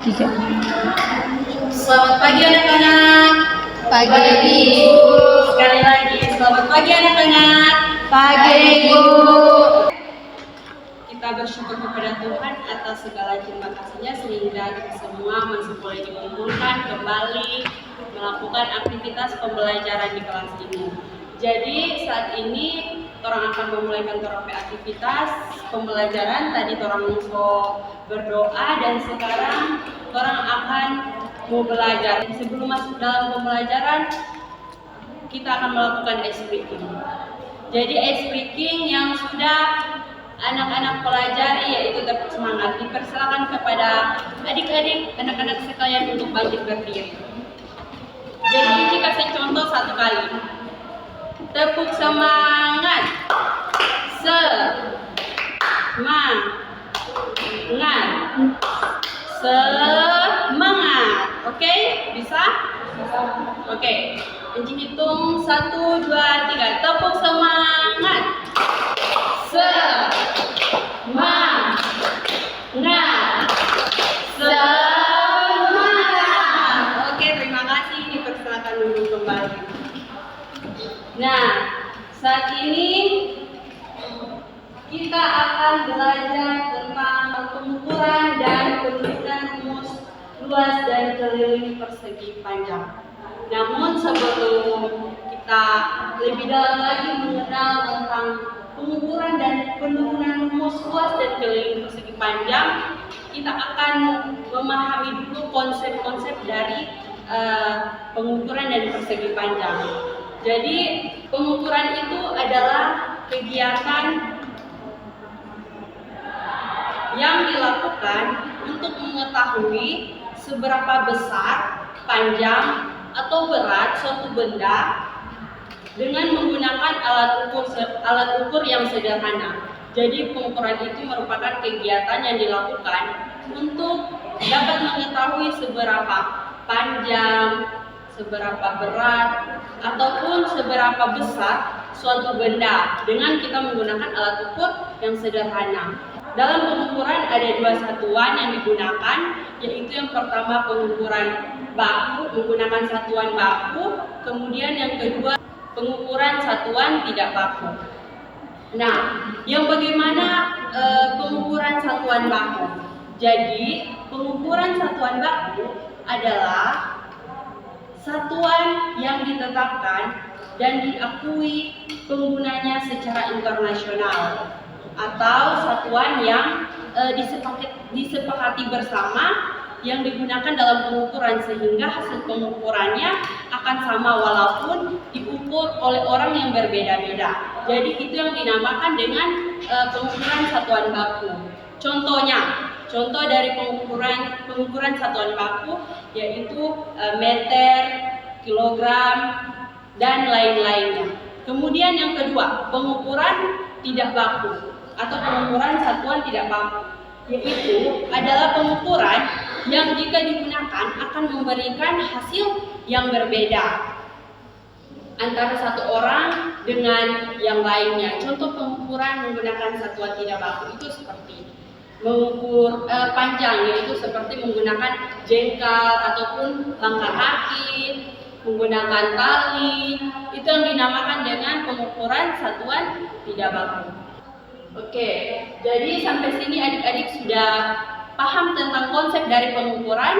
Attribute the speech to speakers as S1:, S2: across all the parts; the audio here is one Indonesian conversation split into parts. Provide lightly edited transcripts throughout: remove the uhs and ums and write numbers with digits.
S1: Tiga.
S2: Selamat pagi anak-anak.
S1: Pagi.
S2: Sekali lagi, selamat pagi anak-anak.
S1: Pagi, Bu.
S2: Kita bersyukur kepada Tuhan atas segala terima kasih-Nya sehingga kita semua masih boleh dikumpulkan kembali melakukan aktivitas pembelajaran di kelas ini. Jadi saat ini orang akan memulai aktivitas pembelajaran. Tadi orang musuh berdoa dan sekarang orang akan mau belajar. Sebelum masuk dalam pembelajaran, kita akan melakukan ice breaking. Jadi ice breaking yang sudah anak-anak pelajari yaitu tepuk semangat. Dipersilakan kepada adik-adik, anak-anak sekalian untuk bangkit berdiri. Jadi jika saya contoh satu kali, tepuk semangat, semangat, oke? Bisa? Oke, Enci hitung 1, 2, 3. Tepuk semangat, semangat, semangat. Oke, terima kasih. Dipersilakan duduk kembali. Nah, saat ini kita akan belajar tentang pengukuran dan penulisan rumus luas dan keliling persegi panjang. Namun sebelum kita lebih dalam lagi mengenal tentang pengukuran dan penurunan rumus luas dan keliling persegi panjang, kita akan memahami dulu konsep-konsep dari pengukuran dan persegi panjang. Jadi pengukuran itu adalah kegiatan yang dilakukan untuk mengetahui seberapa besar, panjang, atau berat suatu benda dengan menggunakan alat ukur yang sederhana. Jadi pengukuran itu merupakan kegiatan yang dilakukan untuk dapat mengetahui seberapa panjang, seberapa berat, ataupun seberapa besar suatu benda dengan kita menggunakan alat ukur yang sederhana. Dalam pengukuran ada dua satuan yang digunakan, yaitu yang pertama pengukuran baku menggunakan satuan baku, kemudian yang kedua pengukuran satuan tidak baku. Nah, yang bagaimana pengukuran satuan baku? Jadi, pengukuran satuan baku adalah satuan yang ditetapkan dan diakui penggunanya secara internasional, atau satuan yang disepakati bersama yang digunakan dalam pengukuran sehingga hasil pengukurannya akan sama walaupun diukur oleh orang yang berbeda-beda. Jadi itu yang dinamakan dengan pengukuran satuan baku. Contoh dari pengukuran satuan baku yaitu meter, kilogram, dan lain-lainnya. Kemudian yang kedua, pengukuran tidak baku atau pengukuran satuan tidak baku, yaitu adalah pengukuran yang jika digunakan akan memberikan hasil yang berbeda antara satu orang dengan yang lainnya. Contoh pengukuran menggunakan satuan tidak baku itu seperti mengukur panjang, yaitu seperti menggunakan jengkal ataupun langkah kaki, menggunakan tali. Itu yang dinamakan dengan pengukuran satuan tidak baku. Oke, jadi sampai sini adik-adik sudah paham tentang konsep dari pengukuran?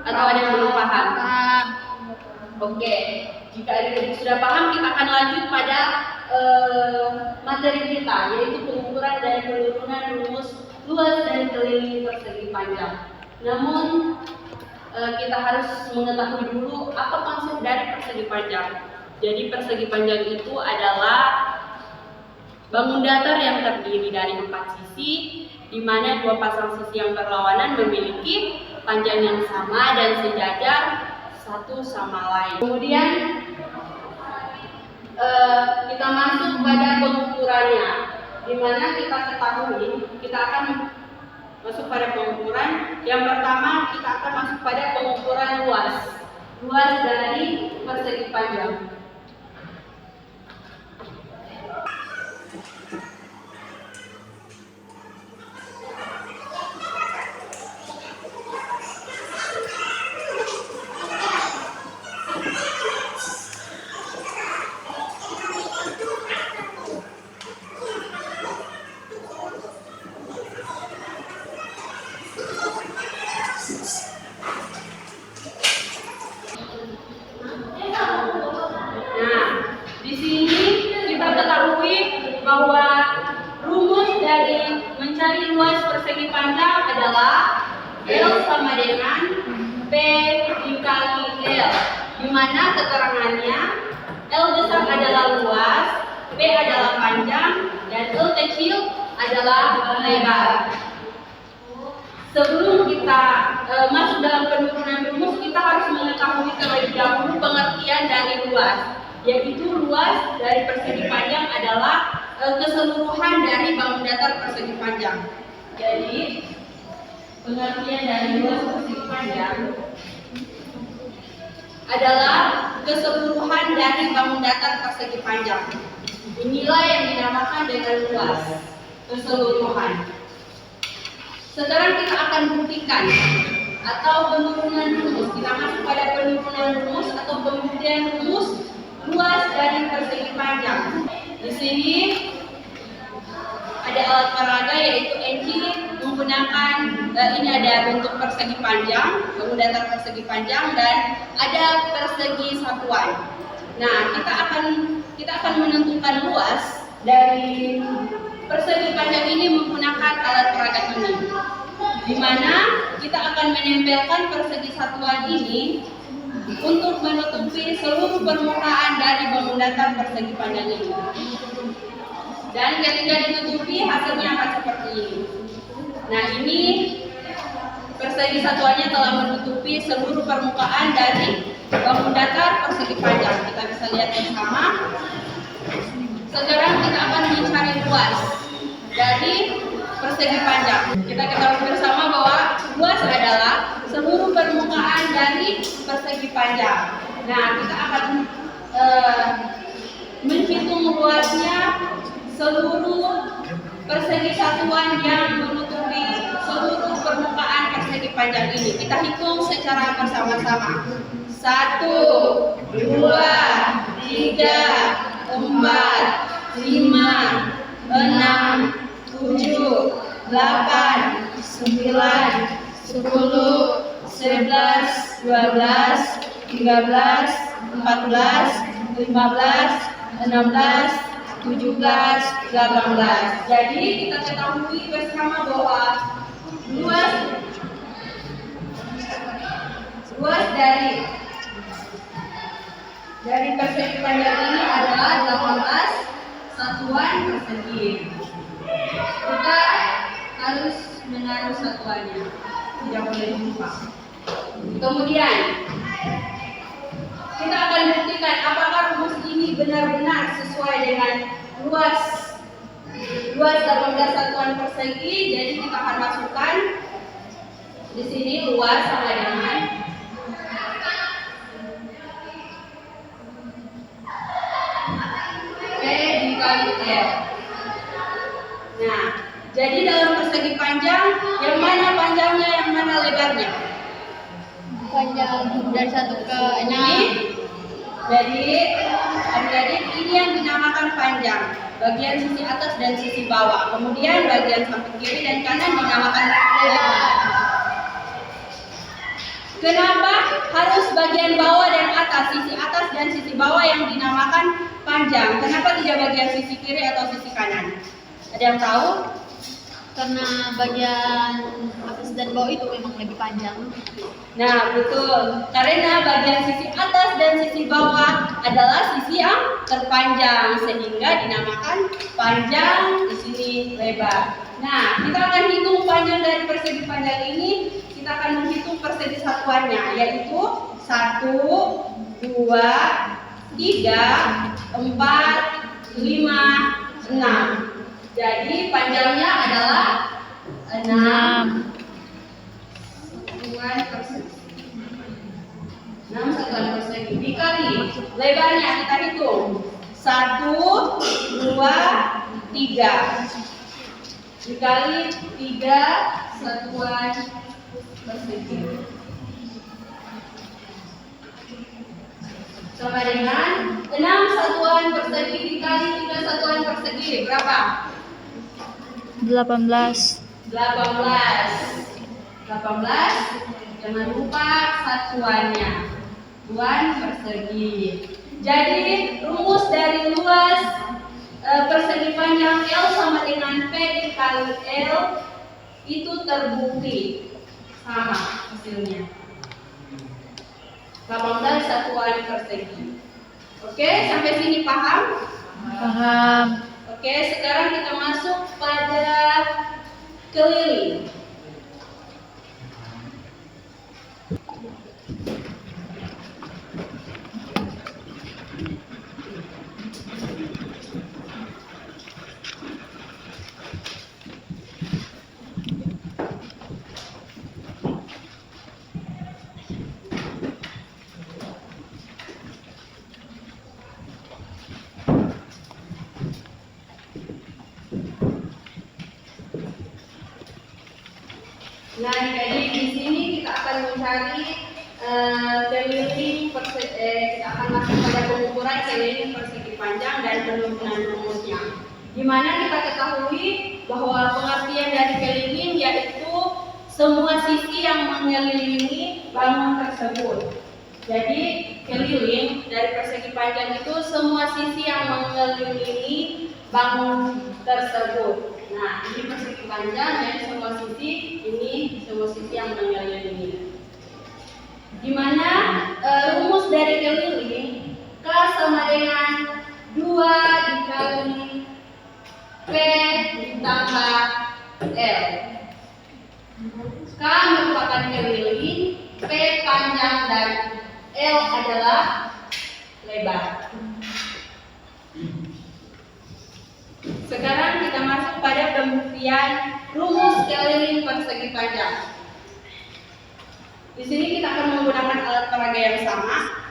S2: Atau ada yang belum paham? Oke, jika adik-adik sudah paham, kita akan lanjut pada materi kita, yaitu pengukuran dan penurunan rumus luas dan keliling persegi panjang. Namun kita harus mengetahui dulu apa konsep dari persegi panjang. Jadi persegi panjang itu adalah bangun datar yang terdiri dari 4 sisi, di mana 2 pasang sisi yang berlawanan memiliki panjang yang sama dan sejajar satu sama lain. Kemudian kita masuk pada pengukurannya, di mana kita ketahui kita akan masuk pada pengukuran. Yang pertama kita akan masuk pada pengukuran luas dari persegi panjang. Nah, di sini kita ketahui bahwa rumus dari mencari luas persegi panjang adalah L sama dengan P dikali L, di mana keterangannya L besar adalah luas, P adalah panjang, dan L kecil adalah lebar. Sebelum kita masuk dalam penurunan rumus, kita harus mengetahui terlebih dahulu pengertian dari luas, yaitu luas dari persegi panjang adalah keseluruhan dari bangun datar persegi panjang. Jadi pengertian dari luas persegi panjang adalah keseluruhan dari bangun datar persegi panjang. Inilah yang dinamakan dengan luas, keseluruhan. Sekarang kita akan buktikan atau penurunan rumus. Kita masuk pada penurunan rumus atau pembuktian rumus luas dari persegi panjang. Di sini ada alat peraga yaitu NC menggunakan ini ada bentuk persegi panjang, bangun datar persegi panjang, dan ada persegi satuan. Nah, kita akan menentukan luas dari persegi panjang ini menggunakan alat peraga ini, di mana kita akan menempelkan persegi satuan ini untuk menutupi seluruh permukaan dari bangun datar persegi panjang ini. Dan ketika ditutupi hasilnya akan seperti ini. Nah, ini persegi satuannya telah menutupi seluruh permukaan dari bangun datar persegi panjang. Kita bisa lihat bersama. Sekarang kita akan mencari luas dari persegi panjang. Kita ketahui bersama bahwa luas adalah seluruh permukaan dari persegi panjang. Nah, kita akan menghitung luasnya seluruh persegi satuan yang menutupi seluruh permukaan persegi panjang ini. Kita hitung secara bersama-sama. 1, 2, 3, 4, 5, 6, 7, 8, 9, 10, 11, 12, 13, 14, 15, 16, 17, 18. Jadi kita ketahui bersama bahwa luas dari persegi panjang ini adalah 18 satuan persegi. Kita harus menaruh satuannya, tidak boleh lupa. Kemudian kita akan buktikan apakah rumus ini benar-benar sesuai dengan luas 18 satuan persegi. Jadi kita akan masukkan di sini luas sama dengan P dikali L. Nah, jadi dalam persegi panjang, yang mana panjangnya, yang mana lebarnya?
S1: Panjang dari 1 ke 6.
S2: Jadi adik-adik, ini yang dinamakan panjang, bagian sisi atas dan sisi bawah. Kemudian bagian samping kiri dan kanan dinamakan lebar. Kenapa harus bagian bawah dan atas, sisi atas dan sisi bawah yang dinamakan panjang? Kenapa tidak bagian sisi kiri atau sisi kanan? Ada yang tahu?
S1: Karena bagian atas dan bawah itu memang lebih panjang.
S2: Nah, betul. Karena bagian sisi atas dan sisi bawah adalah sisi yang terpanjang, sehingga dinamakan panjang, di sini lebar. Nah, kita akan hitung panjang dari persegi panjang ini. Kita akan menghitung persegi satuannya, yaitu 1, 2, 3, 4, 5, 6. Jadi panjangnya adalah 6 satuan persegi. 6 satuan persegi dikali lebarnya, kita hitung 1, 2, 3 dikali 3 satuan persegi sama dengan 6 satuan persegi dikali 3 satuan persegi berapa?
S1: 18.
S2: 18 Jangan lupa satuannya, satuan persegi. Jadi rumus dari luas persegi panjang L sama dengan P dikali L itu terbukti sama hasilnya. 18 satuan persegi. Oke, sampai sini paham?
S1: Paham.
S2: Oke, sekarang kita masuk pada keliling. Nah, jadi di sini kita akan mencari keliling kita akan masuk pada pengukuran keliling persegi panjang dan penurunan rumusnya. Di mana kita ketahui bahwa pengertian dari keliling yaitu semua sisi yang mengelilingi bangun tersebut. Jadi keliling dari persegi panjang itu semua sisi yang mengelilingi bangun tersebut. Nah, ini persegi panjang, jadi semua sisi, ini semua sisi yang mengelilingi. Di mana rumus dari keliling K sama dengan 2 dikali P ditambah L. K merupakan keliling, P panjang dan L adalah lebar. Sekarang kita masuk pada pembuktian rumus keliling persegi panjang. Di sini kita akan menggunakan alat peraga yang sama.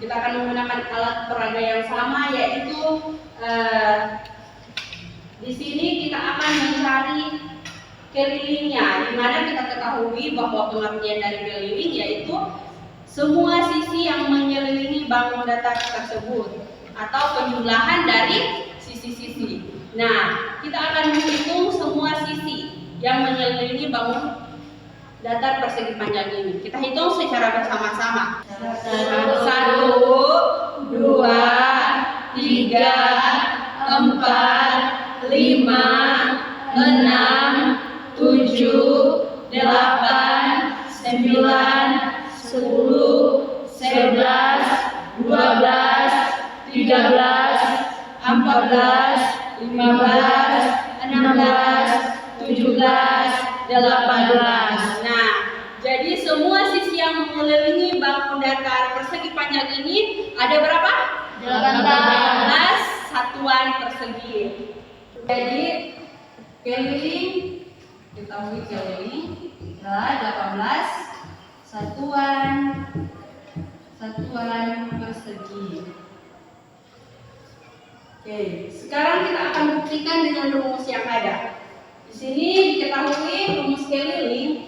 S2: Kita akan menggunakan alat peraga yang sama, yaitu di sini kita akan mencari kelilingnya, di mana kita ketahui bahwa pengertian dari keliling yaitu semua sisi yang mengelilingi bangun datar tersebut atau penjumlahan dari sisi-sisi. Nah, kita akan menghitung semua sisi yang mengelilingi bangun datar persegi panjang ini. Kita hitung secara bersama-sama. 1, 2, 3, 4, 5, 6, 7, 8, 9, 10, 11, 12, 13, 14, 15, 16, 17, 18. Nah, jadi semua sisi yang mengelilingi bangun datar persegi panjang ini ada berapa? 18 satuan persegi. Jadi keliling, ketahui keliling adalah 18 satuan persegi. Oke, sekarang kita akan buktikan dengan rumus yang ada. Di sini diketahui rumus keliling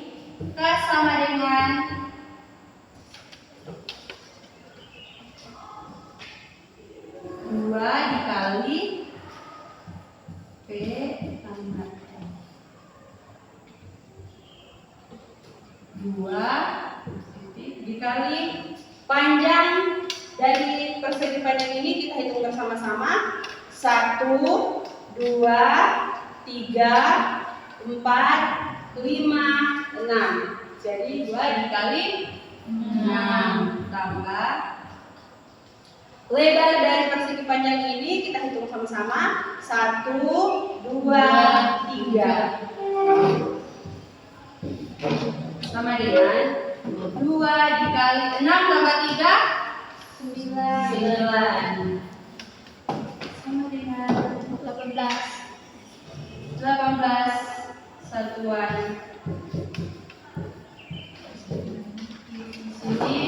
S2: K sama dengan 2 dikali P tambah L. 2 dikali panjang dari persegi panjang ini kita hitung bersama-sama. 1, 2, 3, 4, 5, 6. Jadi 2 dikali 6 tambah lebar dari persegi panjang ini kita hitung sama-sama. 1, 2, 3 sama dengan 2 dikali 6 tambah 3 9 sama dengan 18 satuan. Sini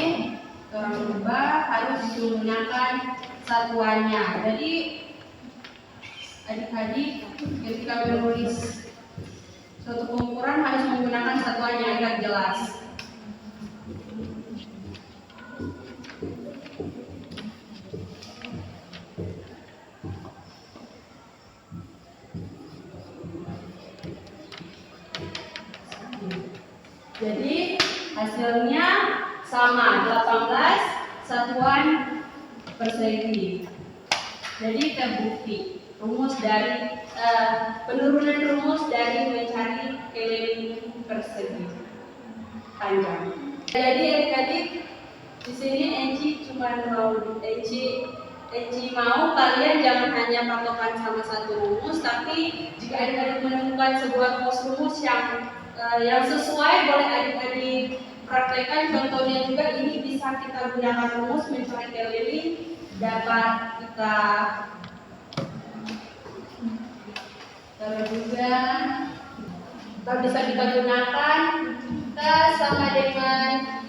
S2: orang berubah harus menggunakan satuannya. Jadi adik-adik ketika menulis suatu pengukuran harus menggunakan satuannya agar jelas. Jadi hasilnya sama 18 satuan persegi. Jadi terbukti rumus dari penurunan rumus dari mencari keliling persegi panjang. Jadi adik-adik di sini Enci mau kalian jangan hanya patokan sama satu rumus, tapi jika adik-adik menemukan sebuah rumus yang sesuai, boleh adik-adik praktekkan. Contohnya juga ini bisa kita gunakan rumus mencari keliling, dapat kita juga bisa kita gunakan kita sama dengan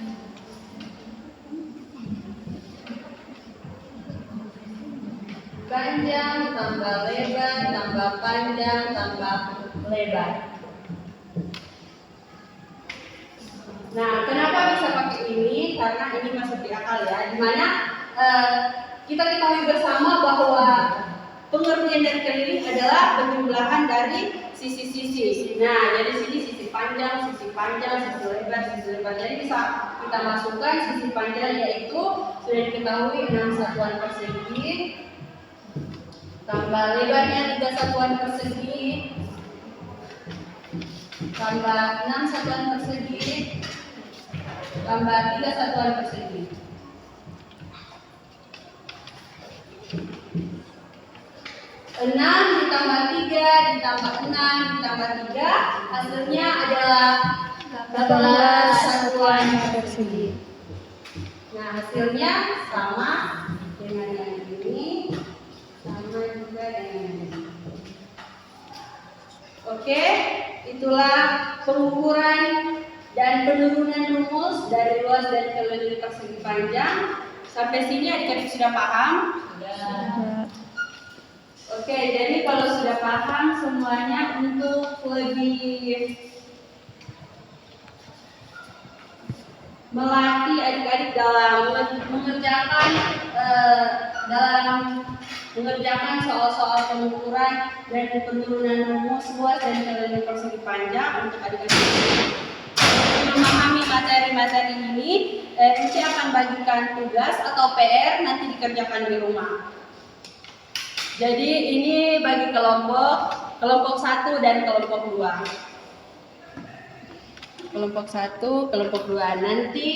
S2: panjang tambah lebar tambah panjang tambah lebar. Nah, kenapa bisa pakai ini? Karena ini masuk di akal ya, dimana kita ketahui bersama bahwa pengertian dari keliling adalah penjumlahan dari sisi-sisi. Nah, dari sini sisi panjang, sisi lebar, sisi lebar. Jadi bisa kita masukkan sisi panjang, yaitu sudah diketahui 6 satuan persegi, tambah lebarnya 3 satuan persegi, tambah 6 satuan persegi, tambah 3 satuan persegi. Enam ditambah 3 ditambah 6 ditambah 3 hasilnya adalah 18 satuan persegi. Nah, hasilnya sama dengan yang ini, sama juga dengan ini. Oke, itulah pengukuran dan penurunan rumus dari luas dan keliling persegi panjang. Sampai sini adik-adik sudah paham? Sudah. Oke, jadi kalau sudah paham semuanya, untuk lebih melatih adik-adik dalam mengerjakan soal-soal pengukuran dan penurunan rumus luas dan keliling persegi panjang, untuk adik-adik memahami materi-materi ini, Enci akan bagikan tugas atau PR nanti dikerjakan di rumah. Jadi ini bagi kelompok 1 dan kelompok 2. Kelompok 1, kelompok 2. Nanti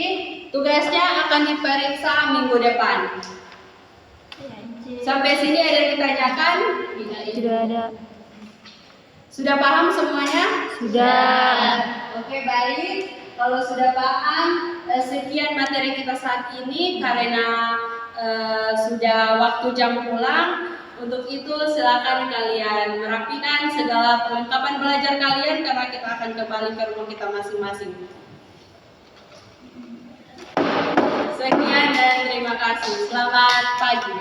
S2: tugasnya akan diperiksa minggu depan. Sampai sini ada yang ditanyakan?
S3: Tidak ada.
S2: Sudah paham semuanya?
S3: Sudah.
S2: Oke, baik. Kalau sudah paham, sekian materi kita saat ini karena sudah waktu jam pulang. Untuk itu silakan kalian merapikan segala perlengkapan belajar kalian karena kita akan kembali ke rumah kita masing-masing. Sekian dan terima kasih. Selamat pagi.